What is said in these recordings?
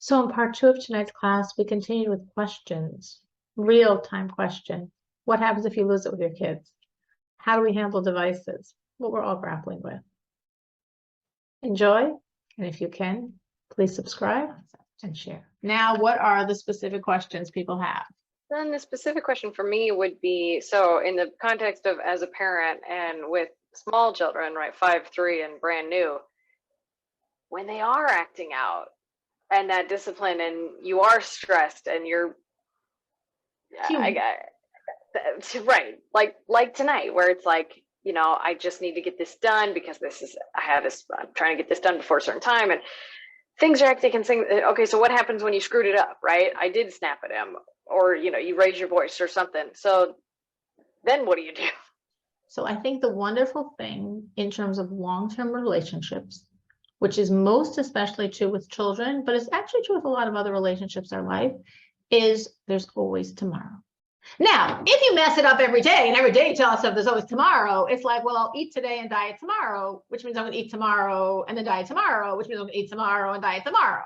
So in part 2 of tonight's class, we continue with questions, real-time question. What happens if you lose it with your kids? How do we handle devices? What we're all grappling with. Enjoy, and if you can, please subscribe and share. Now, what are the specific questions people have? Then the specific question for me would be, so in the context of as a parent and with small children, right, 5, 3 and brand new, when they are acting out and that discipline and you are stressed and you're, right, like tonight where it's like, you know, I just need to get this done because I'm trying to get this done before a certain time and things are acting and saying, okay, so what happens when you screwed it up, right? I did snap at him, or, you know, you raise your voice or something. So then what do you do? So I think the wonderful thing in terms of long-term relationships, which is most especially true with children, but it's actually true with a lot of other relationships in our life, is there's always tomorrow. Now, if you mess it up every day and every day you tell yourself there's always tomorrow, it's like, well, I'll eat today and diet tomorrow, which means I'm going to eat tomorrow and then diet tomorrow, which means I'm going to eat tomorrow and diet tomorrow.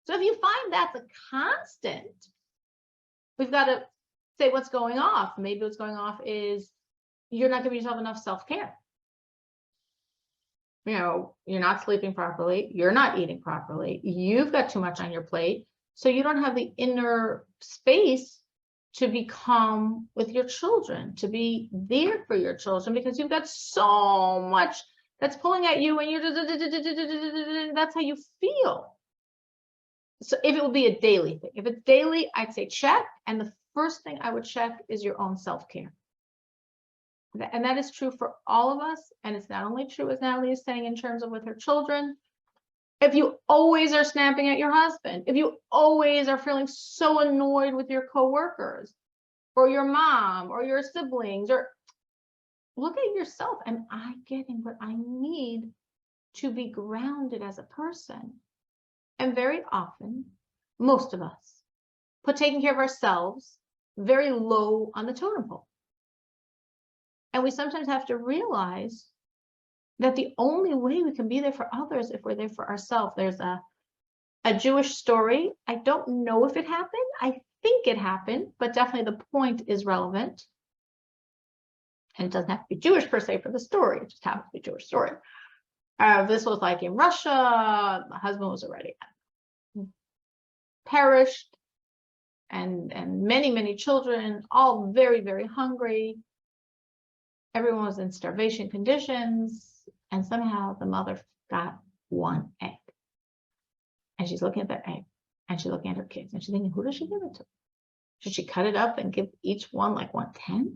So if you find that's a constant, we've got to say what's going off. Maybe what's going off is you're not giving yourself enough self-care. You know, you're not sleeping properly. You're not eating properly. You've got too much on your plate. So you don't have the inner space to be calm with your children, to be there for your children, because you've got so much that's pulling at you and you're that's how you feel. So if it will be a daily thing, if it's daily, I'd say check. And the first thing I would check is your own self-care. And that is true for all of us. And it's not only true, as Natalie is saying, in terms of with her children. If you always are snapping at your husband, if you always are feeling so annoyed with your coworkers or your mom or your siblings, or look at yourself. Am I getting what I need to be grounded as a person? And very often, most of us put taking care of ourselves very low on the totem pole. And we sometimes have to realize that the only way we can be there for others if we're there for ourselves. There's a Jewish story. I don't know if it happened. I think it happened, but definitely the point is relevant. And it doesn't have to be Jewish per se for the story. It just happens to be a Jewish story. This was like in Russia. The husband was already perished, and many, many children, all very, very hungry. Everyone was in starvation conditions. And somehow the mother got one egg. And she's looking at that egg. And she's looking at her kids. And she's thinking, who does she give it to? Should she cut it up and give each one like 1/10?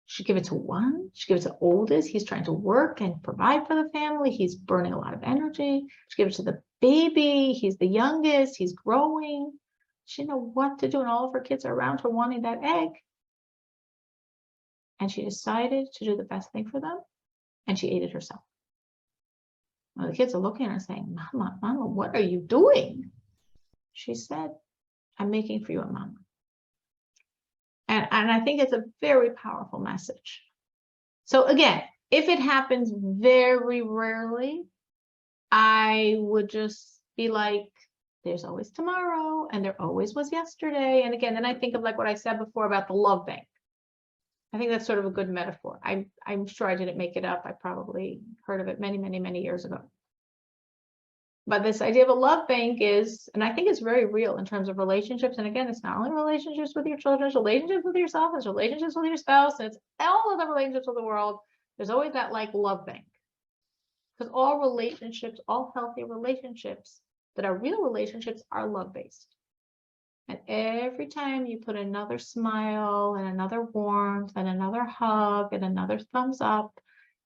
Should she give it to one? Should she give it to the oldest? He's trying to work and provide for the family. He's burning a lot of energy. Should she give it to the baby? He's the youngest. He's growing. She didn't know what to do. And all of her kids are around her wanting that egg. And she decided to do the best thing for them. And she ate it herself. Well, the kids are looking at her saying, Mama, Mama, what are you doing? She said, I'm making for you and Mama. And I think it's a very powerful message. So again, if it happens very rarely, I would just be like, there's always tomorrow, and there always was yesterday. And again, then I think of like what I said before about the love bank. I think that's sort of a good metaphor. I'm sure I didn't make it up. I probably heard of it many, many, many years ago. But this idea of a love bank is, and I think it's very real in terms of relationships. And again, it's not only relationships with your children, it's relationships with yourself, it's relationships with your spouse, and it's all of the relationships with the world. There's always that like love bank. Because all relationships, all healthy relationships that are real relationships are love-based. And every time you put another smile and another warmth and another hug and another thumbs up,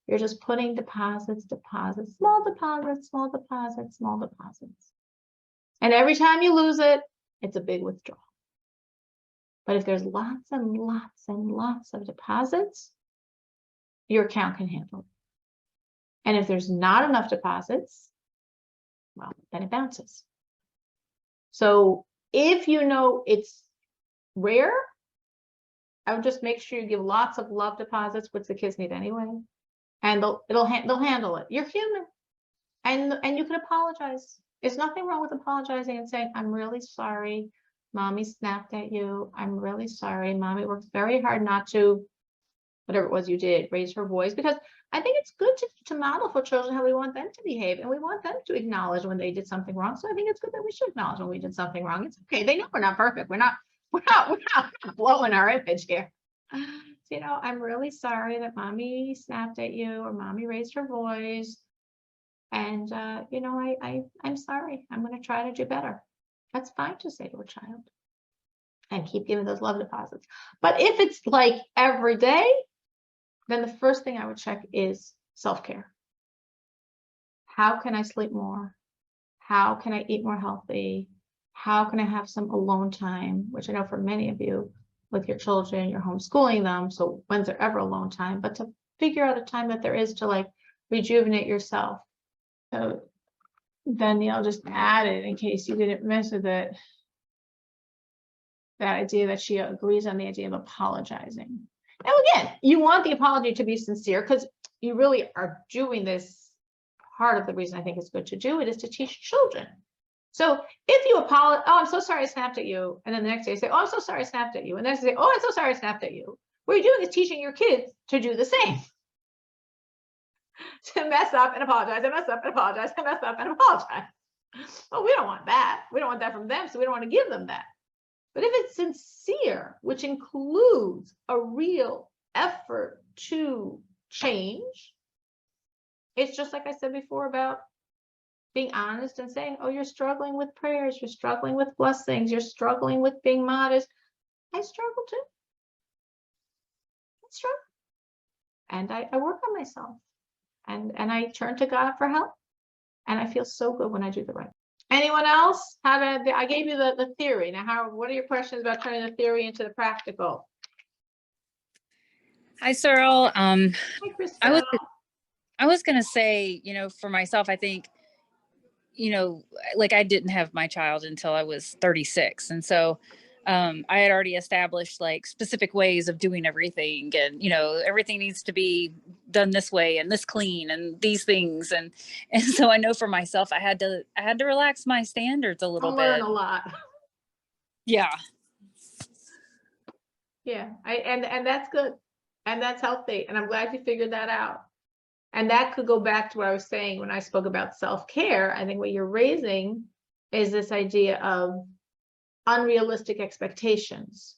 you're just putting deposits, small deposits, small deposits, small deposits. And every time you lose it, it's a big withdrawal. But if there's lots and lots and lots of deposits, your account can handle it. And if there's not enough deposits, well, then it bounces. So if you know it's rare, I would just make sure you give lots of love deposits, which the kids need anyway, and they'll handle it. You're human, and you can apologize There's nothing wrong with apologizing and saying, I'm really sorry. Mommy snapped at you. I'm really sorry. Mommy worked very hard not to, whatever it was you did, raise her voice, because I think it's good to model for children how we want them to behave, and we want them to acknowledge when they did something wrong. So I think it's good that we should acknowledge when we did something wrong. It's okay. They know we're not perfect. We're not blowing our image here. So, I'm really sorry that mommy snapped at you or mommy raised her voice. And, I'm sorry. I'm going to try to do better. That's fine to say to a child and keep giving those love deposits. But if it's like every day, then the first thing I would check is self-care. How can I sleep more? How can I eat more healthy? How can I have some alone time? Which I know for many of you with your children, you're homeschooling them. So when's there ever alone time? But to figure out a time that there is to like rejuvenate yourself. So Danielle just added, in case you didn't miss it, that idea that she agrees on the idea of apologizing. Now, again, you want the apology to be sincere because you really are doing this. Part of the reason I think it's good to do it is to teach children. So if you apologize, oh, I'm so sorry I snapped at you. And then the next day you say, oh, I'm so sorry I snapped at you. And then you say, oh, I'm so sorry I snapped at you. What you're doing is teaching your kids to do the same. To mess up and apologize, and mess up and apologize, and mess up and apologize. Well, we don't want that. We don't want that from them, so we don't want to give them that. But if it's sincere, which includes a real effort to change, it's just like I said before about being honest and saying, oh, you're struggling with prayers, you're struggling with blessings, you're struggling with being modest. I struggle too. I struggle. And I work on myself. And I turn to God for help. And I feel so good when I do the right. Anyone else? I gave you the theory. Now, what are your questions about turning the theory into the practical? Hi, Cyril. Hi, Christelle. I was going to say, for myself, I think, like I didn't have my child until I was 36. And so I had already established like specific ways of doing everything. And, everything needs to be done this way and this clean and these things. And so I know for myself, I had to relax my standards a little bit. Learn a lot. Yeah. Yeah. And that's good. And that's healthy. And I'm glad you figured that out. And that could go back to what I was saying when I spoke about self-care. I think what you're raising is this idea of unrealistic expectations,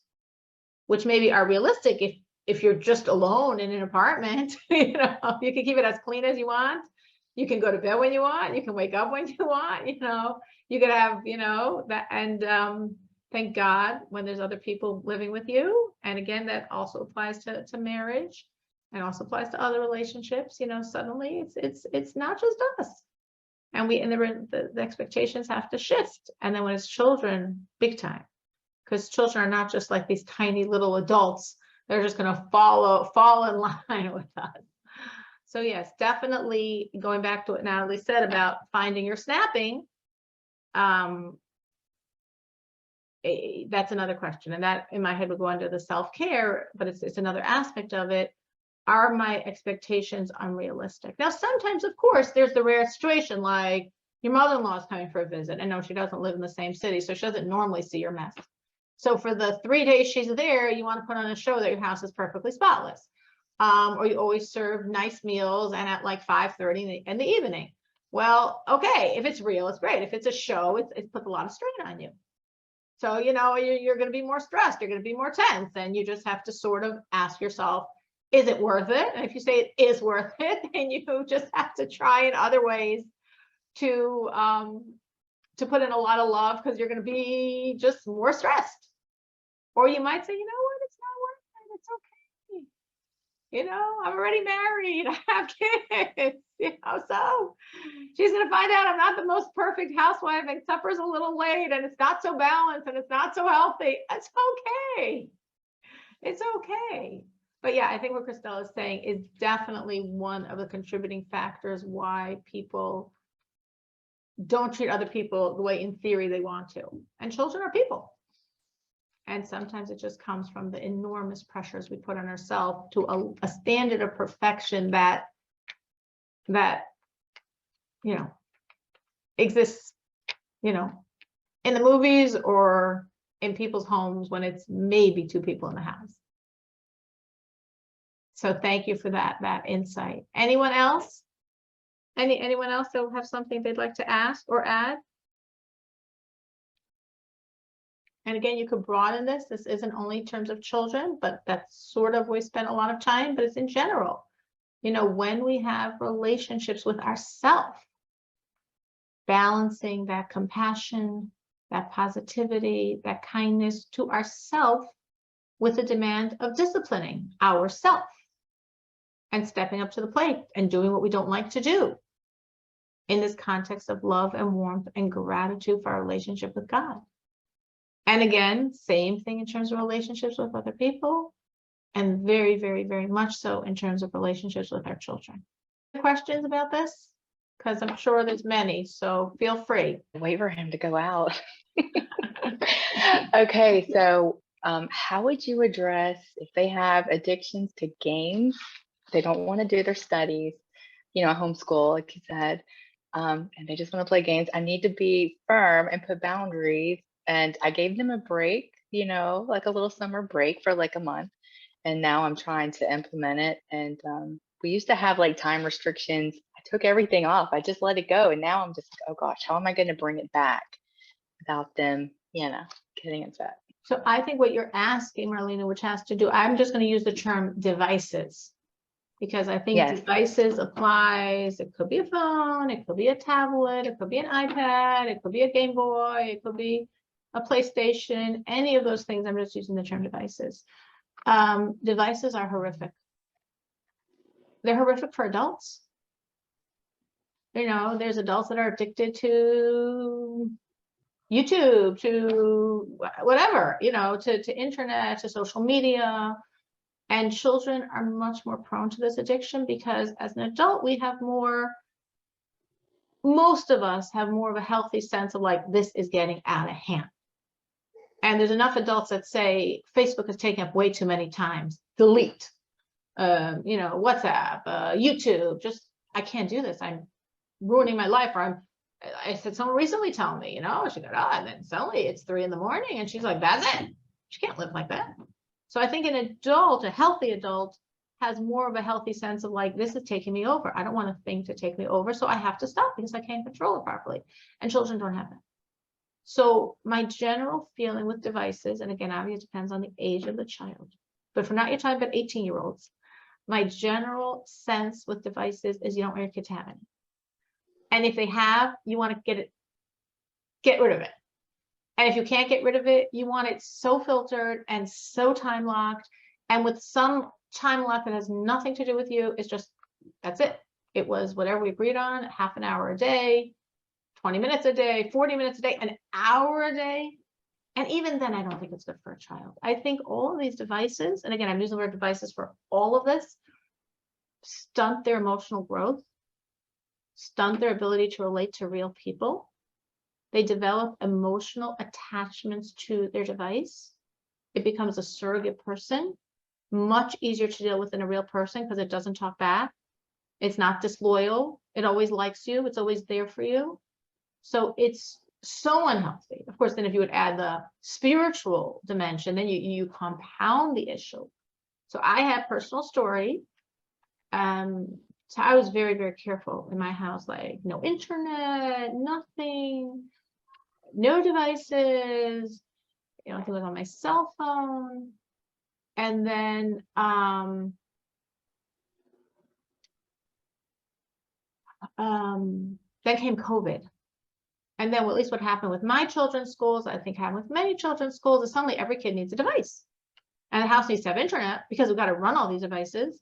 which maybe are realistic if you're just alone in an apartment. You can keep it as clean as you want. You can go to bed when you want. You can wake up when you want. You could have that. And thank God when there's other people living with you. And again, that also applies to marriage. And also applies to other relationships. Suddenly it's not just us, and the expectations have to shift. And then when it's children, big time, because children are not just like these tiny little adults. They're just going to fall in line with us. So yes, definitely going back to what Natalie said about finding your snapping. That's another question, and that in my head would go under the self-care, but it's another aspect of it. Are my expectations unrealistic? Now, sometimes, of course, there's the rare situation like your mother-in-law is coming for a visit, and no, she doesn't live in the same city, so she doesn't normally see your mess. So for the 3 days she's there, you want to put on a show that your house is perfectly spotless. Or you always serve nice meals and at like 5:30 in the evening. Well, okay, if it's real, it's great. If it's a show, it puts a lot of strain on you. So, you're going to be more stressed, you're going to be more tense, and you just have to sort of ask yourself, is it worth it? And if you say it is worth it, then you just have to try in other ways to put in a lot of love, because you're going to be just more stressed. Or you might say, you know what, it's not worth it. It's okay. I'm already married. I have kids. So she's going to find out I'm not the most perfect housewife, and supper's a little late, and it's not so balanced, and it's not so healthy. It's okay. It's okay. But yeah, I think what Christelle is saying is definitely one of the contributing factors why people don't treat other people the way in theory they want to. And children are people. And sometimes it just comes from the enormous pressures we put on ourselves to a standard of perfection that exists you know, in the movies or in people's homes when it's maybe 2 people in the house. So thank you for that insight. Anyone else? Anyone else that have something they'd like to ask or add? And again, you could broaden this. This isn't only in terms of children, but that's sort of, we spend a lot of time, but it's in general. You know, when we have relationships with ourselves, balancing that compassion, that positivity, that kindness to ourselves with the demand of disciplining ourselves and stepping up to the plate and doing what we don't like to do in this context of love and warmth and gratitude for our relationship with God. And again, same thing in terms of relationships with other people, and very, very, very much so in terms of relationships with our children. Questions about this? Because I'm sure there's many, so feel free. Wait for him to go out. Okay, so how would you address if they have addictions to games? They don't want to do their studies, you know, homeschool, like you said, and they just want to play games. I need to be firm and put boundaries. And I gave them a break, you know, like a little summer break for like a month. And now I'm trying to implement it. And we used to have like time restrictions. I took everything off. I just let it go. And now I'm just like, oh gosh, how am I going to bring it back without them, you know, getting upset? So I think what you're asking, Marlena, which has to do, I'm just going to use the term devices, because I think Yes. devices applies. It could be a phone, it could be a tablet, it could be an iPad, it could be a Game Boy, it could be a PlayStation, any of those things. I'm just using the term devices. Devices are horrific. They're horrific for adults. You know, there's adults that are addicted to YouTube, to whatever, you know, to internet, to social media. And children are much more prone to this addiction because as an adult, we have more, most of us have more of a healthy sense of like, this is getting out of hand. And there's enough adults that say Facebook is taking up way too many times, delete, you know, WhatsApp, YouTube, just, I can't do this. I'm ruining my life. Or I said, someone recently told me, you know, she got, oh, and then suddenly it's 3 a.m. and she's like, that's it. She can't live like that. So I think an adult, a healthy adult, has more of a healthy sense of like, this is taking me over. I don't want a thing to take me over. So I have to stop because I can't control it properly. And children don't have that. So my general feeling with devices, and again, obviously it depends on the age of the child, but if we're not, you're talking about 18-year-olds, my general sense with devices is you don't want your kids to have any. And if they have, you want to get rid of it. And if you can't get rid of it, you want it so filtered and so time locked, and with some time lock that has nothing to do with you. It's just, that's it. It was whatever we agreed on, half an hour a day, 20 minutes a day, 40 minutes a day, an hour a day. And even then, I don't think it's good for a child. I think all of these devices, and again, I'm using the word devices for all of this, stunt their emotional growth, stunt their ability to relate to real people. They develop emotional attachments to their device. It becomes a surrogate person, much easier to deal with than a real person because it doesn't talk back. It's not disloyal. It always likes you. It's always there for you. So it's so unhealthy. Of course, then if you would add the spiritual dimension, then you compound the issue. So I have personal story. So I was very, very careful in my house, like no internet, nothing, no devices, you know, I think it was on my cell phone. And then came COVID. And then, well, at least what happened with my children's schools, I think happened with many children's schools, is suddenly every kid needs a device. And the house needs to have internet because we've got to run all these devices.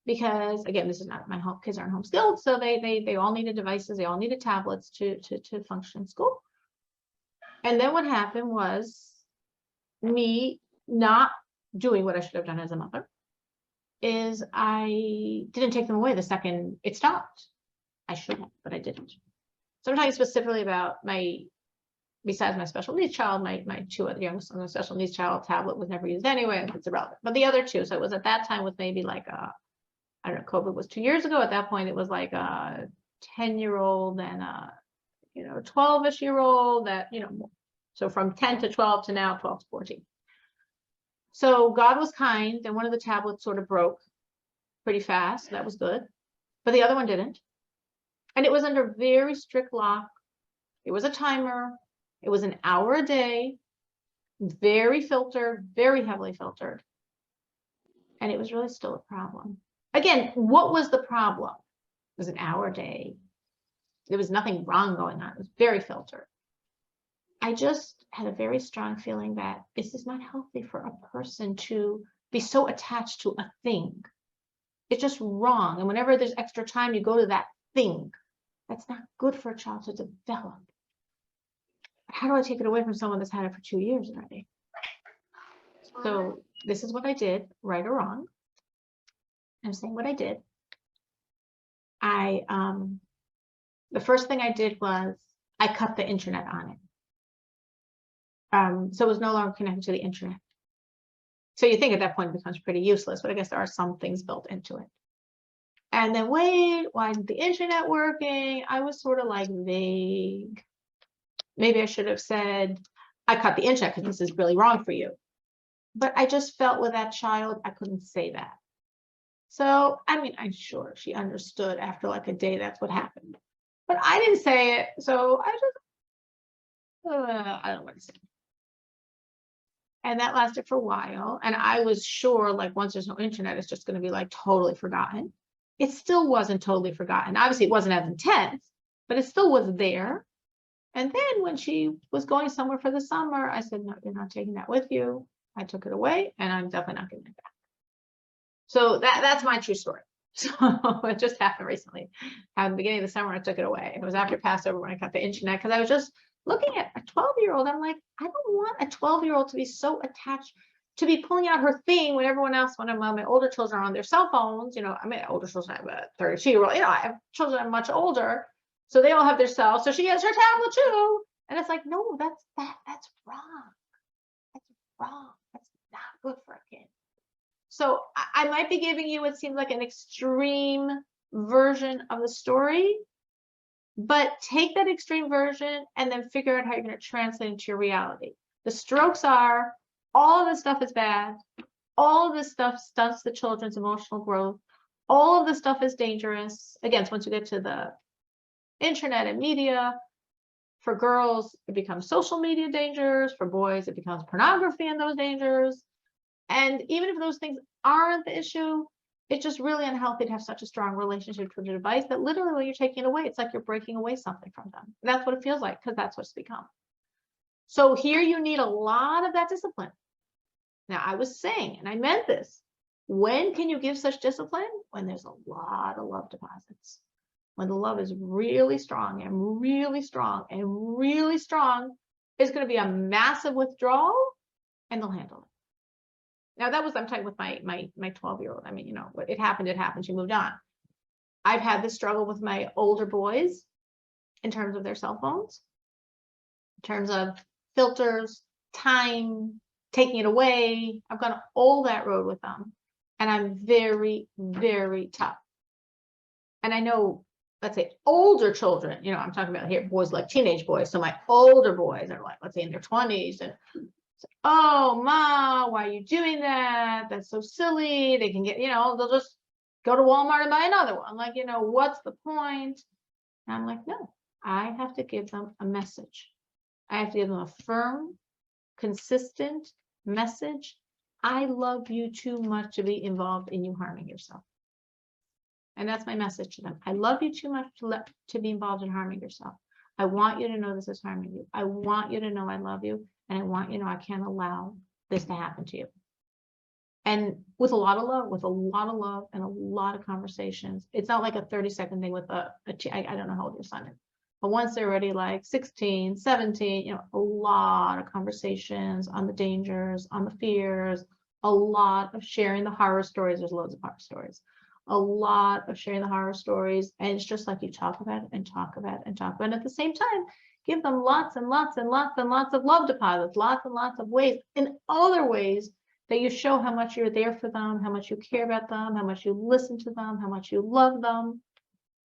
Because again, this is not my home, kids aren't homeschooled, so they all needed devices, they all needed tablets to function in school. And then what happened was me not doing what I should have done as a mother, is I didn't take them away the second it stopped. I should have, but I didn't. So I'm talking specifically about besides my special needs child, my 2 other youngest on the special needs child, tablet was never used anyway, it's irrelevant. But the other 2, so it was at that time with maybe like I don't know, COVID was 2 years ago. At that point, it was like a 10-year-old and a 12-ish-year-old that, so from 10 to 12 to now 12 to 14. So God was kind, and one of the tablets sort of broke pretty fast. That was good. But the other one didn't. And it was under very strict lock. It was a timer. It was an hour a day, very filtered, very heavily filtered. And it was really still a problem. Again, what was the problem? It was an hour a day. There was nothing wrong going on. It was very filtered. I just had a very strong feeling that this is not healthy for a person to be so attached to a thing. It's just wrong. And whenever there's extra time, you go to that thing. That's not good for a child to develop. How do I take it away from someone that's had it for 2 years already? So this is what I did, right or wrong. I'm saying what I did. The first thing I did was I cut the internet on it. So it was no longer connected to the internet. So you think at that point it becomes pretty useless, but I guess there are some things built into it. And then wait, why isn't the internet working? I was sort of like vague. Maybe I should have said, I cut the internet because this is really wrong for you. But I just felt with that child, I couldn't say that. So, I mean, I'm sure she understood after like a day, that's what happened. But I didn't say it. So I just, I don't want to say it. And that lasted for a while. And I was sure, like, once there's no internet, it's just going to be like totally forgotten. It still wasn't totally forgotten. Obviously, it wasn't as intense, but it still was there. And then when she was going somewhere for the summer, I said, no, you're not taking that with you. I took it away, and I'm definitely not getting it back. So that's my true story. So it just happened recently. At the beginning of the summer, I took it away. It was after Passover when I got the internet, because I was just looking at a 12-year-old. I'm like, I don't want a 12-year-old to be so attached, to be pulling out her thing when everyone else, when my older children are on their cell phones. I mean, older children, I have a 32-year-old, I have children that are much older. So they all have their cells. So she has her tablet too. And it's like, no, that's wrong. That's wrong. That's not good for a kid. So I might be giving you what seems like an extreme version of the story, but take that extreme version and then figure out how you're going to translate into your reality. The strokes are, all of this stuff is bad. All of this stuff stunts the children's emotional growth. All of this stuff is dangerous. Again, once you get to the internet and media, for girls, it becomes social media dangers. For boys, it becomes pornography and those dangers. And even if those things aren't the issue, it's just really unhealthy to have such a strong relationship to the device that literally when you're taking it away, it's like you're breaking away something from them. And that's what it feels like, because that's what it's become. So here you need a lot of that discipline. Now, I was saying, and I meant this, when can you give such discipline? When there's a lot of love deposits. When the love is really strong and really strong and really strong, it's going to be a massive withdrawal, and they'll handle it. Now that was, I'm talking with my 12-year-old. I mean, it happened. She moved on. I've had this struggle with my older boys in terms of their cell phones, in terms of filters, time, taking it away. I've gone all that road with them, and I'm very, very tough. And I know, let's say older children, I'm talking about here, boys like teenage boys. So my older boys are like, let's say in their 20s, and oh, Ma, why are you doing that? That's so silly. They can get, they'll just go to Walmart and buy another one. Like, what's the point? And I'm like, no, I have to give them a message. I have to give them a firm, consistent message. I love you too much to be involved in you harming yourself. And that's my message to them. I love you too much to be involved in harming yourself. I want you to know this is harming you. I want you to know I love you. And I want you to know I can't allow this to happen to you. And with a lot of love and a lot of conversations. It's not like a 30-second thing with I don't know how old your son is. But once they're already like 16, 17, a lot of conversations on the dangers, on the fears, a lot of sharing the horror stories. There's loads of horror stories. A lot of sharing the horror stories. And it's just like you talk about it and talk about it and talk about it. And at the same time, give them lots and lots and lots and lots of love deposits, lots and lots of ways, in other ways that you show how much you're there for them, how much you care about them, how much you listen to them, how much you love them.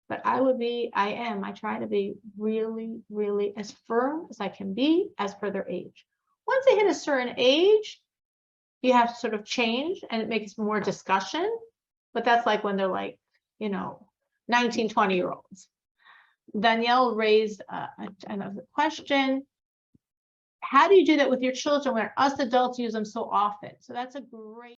But I try to be really, really as firm as I can be as per their age. Once they hit a certain age, you have to sort of change and it makes more discussion. But that's like when they're like, 19, 20-year-olds. Danielle raised another question. How do you do that with your children when us adults use them so often? So that's a great